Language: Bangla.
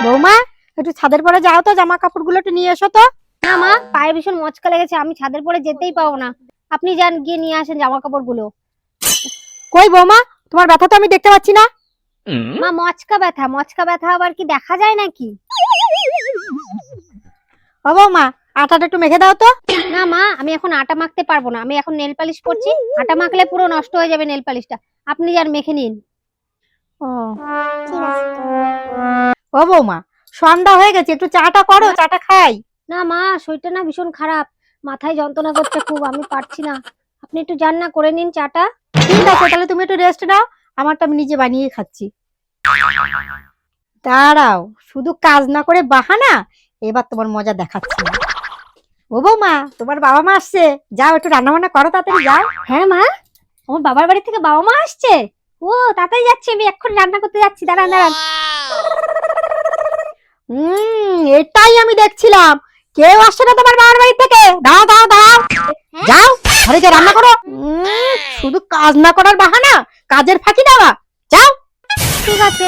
বৌমা, একটু ছাদের পরে যাও তো, জামা কাপড়গুলো একটু নিয়ে এসো তো। না মা, পায়ে ভীষণ মচকা লেগেছে, আমি ছাদের পরে যেতেই পাবো না। আপনি যান, গিয়ে নিয়ে আসেন জামা কাপড়গুলো। কই বৌমা, তোমার ব্যথা তো আমি দেখতে পাচ্ছি না। মা, মচকা ব্যথা, মচকা ব্যথা আবার কি দেখা যায় নাকি? ও বৌমা, আটাটা একটু মেখে দাও তো। না মা, আমি এখন আটা মাখতে পারবো না, আমি এখন নেল পালিশ করছি। আটা মাখলে পুরো নষ্ট হয়ে যাবে নেল পালিশটা। আপনি যান, মেখে নিন। ও ঠিক আছে। ও বৌমা, সন্ধ্যা হয়ে গেছে, একটু চাটা করো, চাটা খাই। না মা, শরীরটা না ভীষণ খারাপ, মাথায় যন্ত্রণা করছে খুব, আমি পারছি না। আপনি একটু যান না, করে নিন চাটা। ঠিক আছে, তাহলে তুমি একটু রেস্ট নাও, আমারটা আমি নিজে বানিয়ে খাচ্ছি। দাঁড়াও, শুধু কাজ না করে বাহানা, এবার তোমার মজা দেখাচ্ছি। ও বৌমা, তোমার বাবা মা আসছে, যাও একটু রান্না বান্না করো, তাড়াতাড়ি যাও। হ্যাঁ মা, আমার বাবার বাড়ি থেকে বাবা মা আসছে। ও তাড়াতাড়ি যাচ্ছি, আমি এক্ষুনি রান্না করতে যাচ্ছি, দাঁড়ান দাঁড়ান। এটাই আমি দেখছিলাম, কেউ আসছে না তোমার বাবার বাড়ি থেকে। দাঁড়াও দাঁড়াও দাঁড়াও, যাও ঘরে গিয়ে রান্না করো। শুধু কাজ না করার বাহানা, কাজের ফাঁকি দেওয়া। যাও। ঠিক আছে।